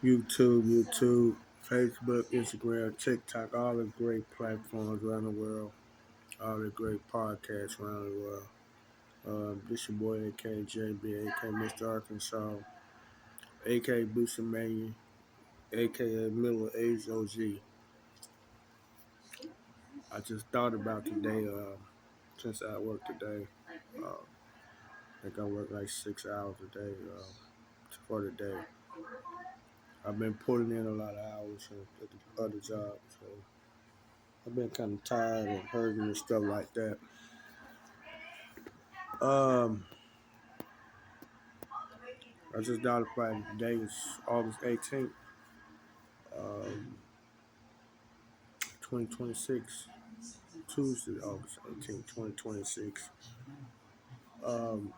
YouTube, Facebook, Instagram, TikTok, all the great platforms around the world, all the great podcasts around the world. This your boy AKJB, AK Mr. Arkansas, AK Booster Mania, aka Middle Age OG. I just thought about today, since I work today. I think I work like 6 hours a day for the day. I've been putting in a lot of hours at the other job, so I've been kind of tired and hurting and stuff like that. Um, I just notified today is August 18th, um, 2026, Tuesday, August 18th, 2026. Um,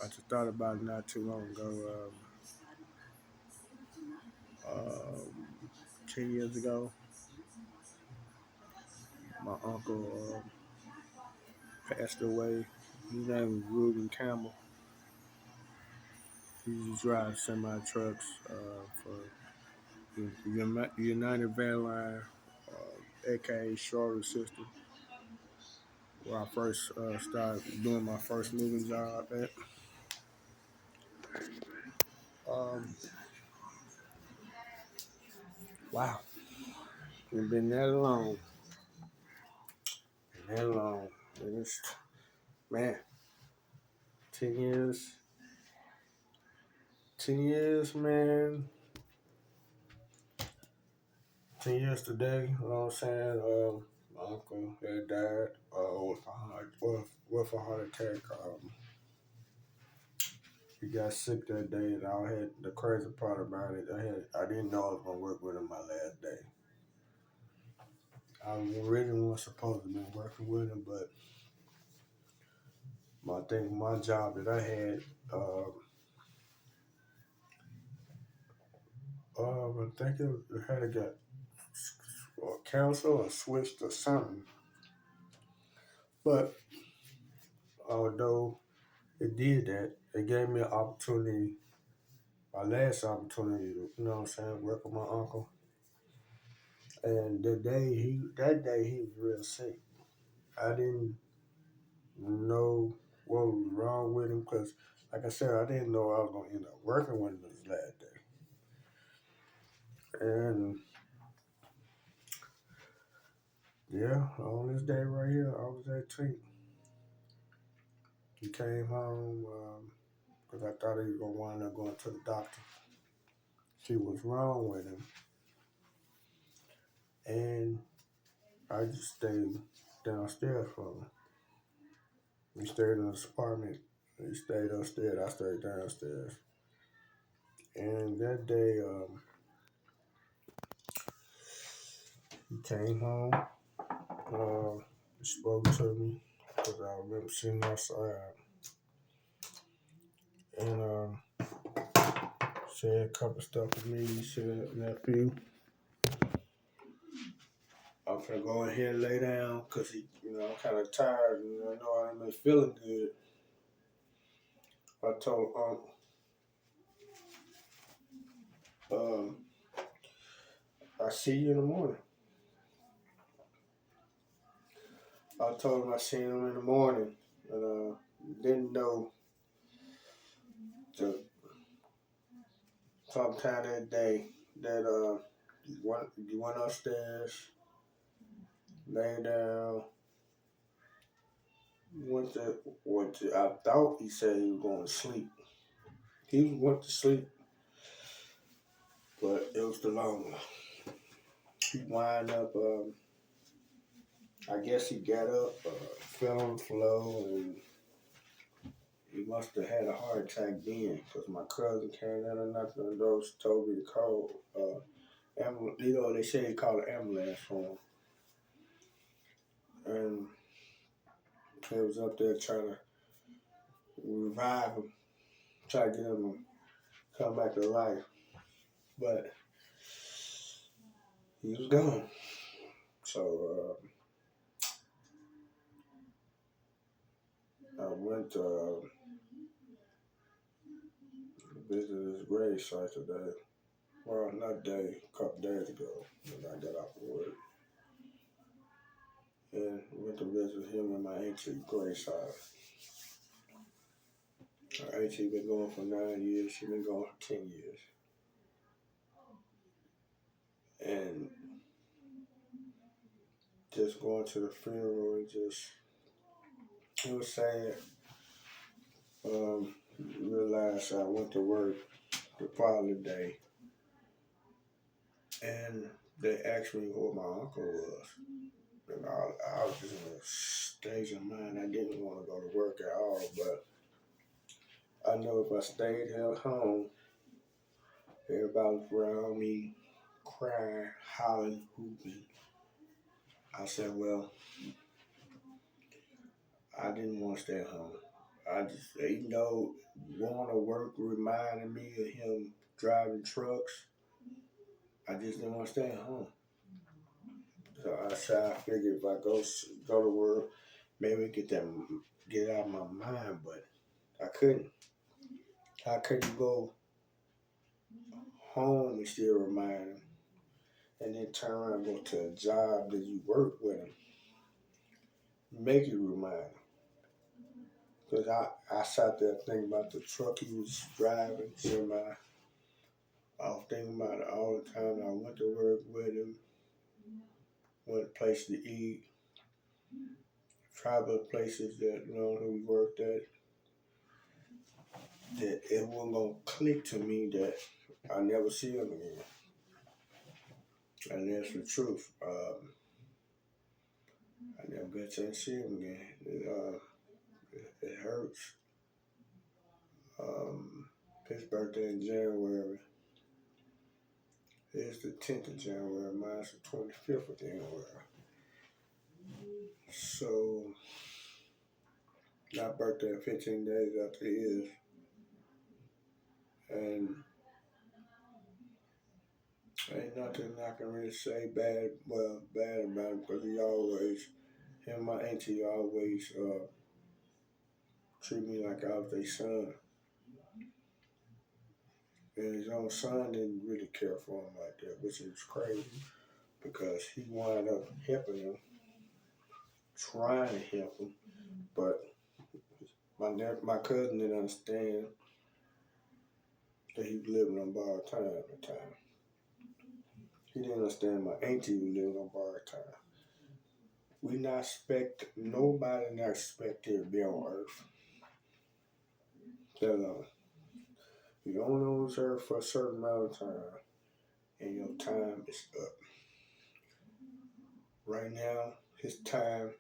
I just thought about it not too long ago. 10 years ago, my uncle passed away. His name was Reuben Campbell. He used to drive semi trucks for United Van Line, aka Shorter System, where I first started doing my first moving job at. Um, wow, it's been that long, that long. And it's, man, 10 years, 10 years, man, 10 years today, you know what I'm saying? My uncle had died with a heart attack. He got sick that day, and I had the crazy part about it. I didn't know I was gonna work with him my last day. I really wasn't supposed to be working with him, but my job that I had, I think it had to get canceled or switched or something. But although it did that, it gave me an opportunity, my last opportunity to, you know what I'm saying, work with my uncle. And that day he was real sick. I didn't know what was wrong with him because, like I said, I didn't know I was gonna end up working with him this last day. And yeah, on this day right here, August 18th, he came home because I thought he was gonna wind up going to the doctor, see what's wrong with him, and I just stayed downstairs for him. He stayed in his apartment. He stayed upstairs. I stayed downstairs. And that day, he came home. He spoke to me because I remember sitting outside and said a couple stuff to me. He said, "Nephew, I'm gonna go in here and lay down because I'm kind of tired and I know I ain't been feeling good." I told um, I see you in the morning. I told him I seen him in the morning, and didn't know the sometime that day that you went upstairs, lay down, went to. I thought he said he was going to sleep. He went to sleep, but it was the long one. He wind up. I guess he got up, fell on the floor, and he must have had a heart attack then. Because my cousin came down and knocked on the door, told me to call. They say they called an ambulance for him, and he was up there trying to revive him, try to get him to come back to life, but he was gone. So I went to visit his grave site today. well, not day, a couple days ago, when I got off of work. And went to visit him and my auntie Grace. Her auntie been going for 9 years. She been going for 10 years. And just going to the funeral and just it was sad. Realized I went to work the following day and they asked me what my uncle was. And I was just in a stage of mind. I didn't want to go to work at all, but I know if I stayed at home, everybody was around me crying, hollering, hooping. I said, well, I didn't want to stay at home. I just, even though going to work reminded me of him driving trucks, I just didn't want to stay at home. So I figured if I go to work, maybe get it out of my mind, but I couldn't. How could you go home and still remind him, and then turn around and go to a job that you work with him, make you remind him? Because I sat there thinking about the truck he was driving, semi. I was thinking about it all the time. I went to work with him, went place to eat, travel places that we worked at. That it wasn't gonna click to me that I never see him again, and that's the truth. I never got to see him again. It hurts. Um, his birthday in January is the 10th of January. Mine's the 25th of January. So my birthday 15 days after his, and ain't nothing I can really say bad about him because him and my auntie always treat me like I was their son. And his own son didn't really care for him like that, which is crazy because he wound up helping him, trying to help him, but my cousin didn't understand that he was living on borrowed time at the time. He didn't understand my auntie was living on borrowed time. Nobody not expected to be on earth. That you only on this earth for a certain amount of time, and your time is up. Right now, his time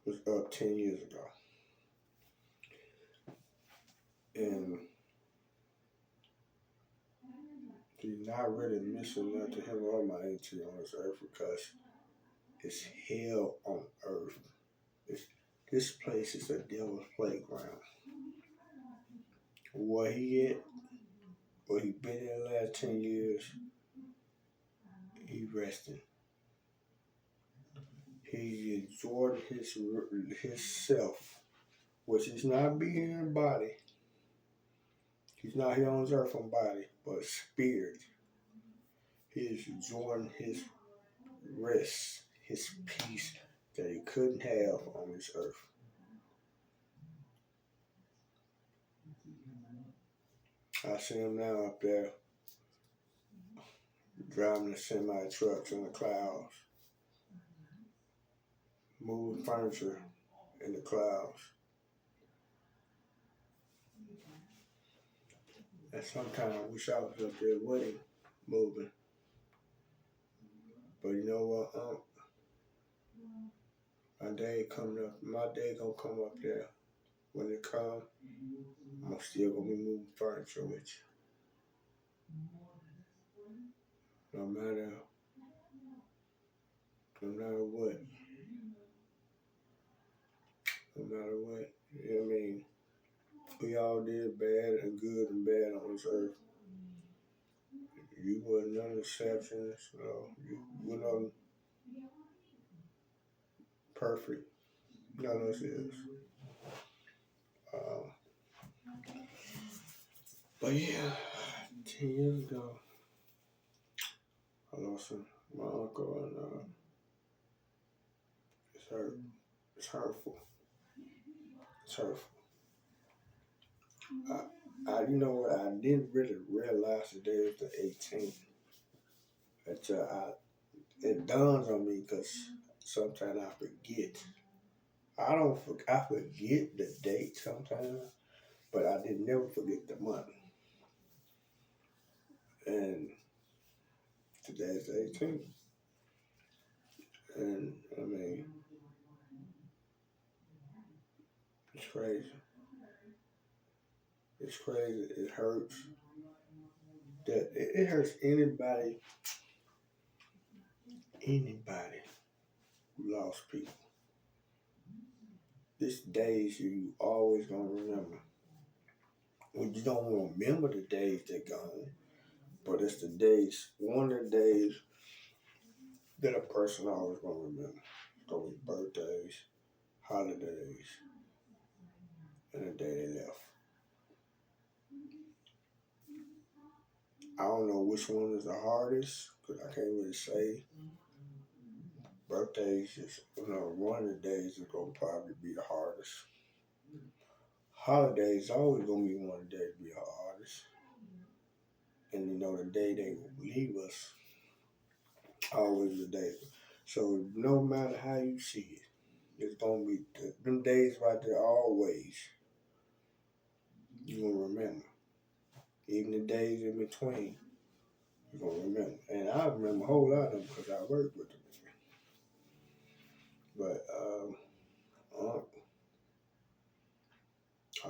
was up 10 years ago. And he's not really missing nothing to him or my auntie on this earth because it's hell on earth. This place is a devil's playground. Where he been in the last 10 years, he resting. He enjoyed his self, which is not being in body. He's not here on this earth on body, but spirit. He is enjoying his rest, his peace that he couldn't have on this earth. I see him now up there driving the semi trucks in the clouds, moving furniture in the clouds. And sometimes I wish I was up there with him, moving. But you know what, my day gonna come up there. When it comes, I'm still gonna be moving furniture with you. No matter what. No matter what. You know what I mean? We all did bad and good and bad on this earth. You were none exceptions. You were none perfect. None of us is. But yeah, 10 years ago, I lost my uncle, and it's hurt. It's hurtful. It's hurtful. You know what? I didn't really realize the day was the 18th until it dawns on me because sometimes I forget. I forget the date sometimes, but I did never forget the month. And today's the 18th. And I mean, it's crazy. It's crazy. It hurts. It hurts anybody who lost people. This days you always gonna remember. Well, you don't remember the days that gone, but it's the days, one of the days that a person always gonna remember. It's gonna be birthdays, holidays, and the day they left. I don't know which one is the hardest, because I can't really say. Birthdays is, one of the days is gonna probably be the hardest. Holidays always gonna be one of the days to be the hardest. And the day they leave us, always the day. So no matter how you see it, it's gonna be them days right there always. You gonna remember. Even the days in between, you gonna remember. And I remember a whole lot of them because I worked with them. But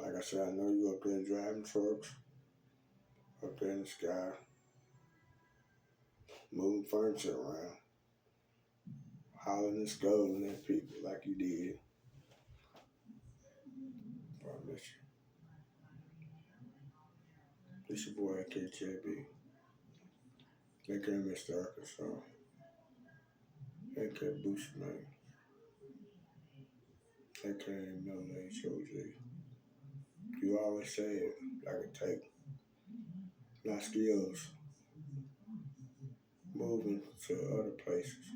like I said, I know you up there driving trucks, up there in the sky, moving furniture around, hollering and scolding at people like you did. I miss you. It's your boy KJB, aka Mr. Arkansas, aka Boost Man, aka Middle Age OG. You always say it like it take my skills moving to other places.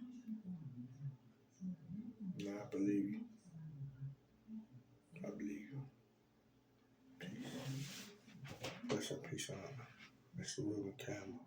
And I believe you. I believe you. Peace. Rest in peace, Mr. Reuben Campbell.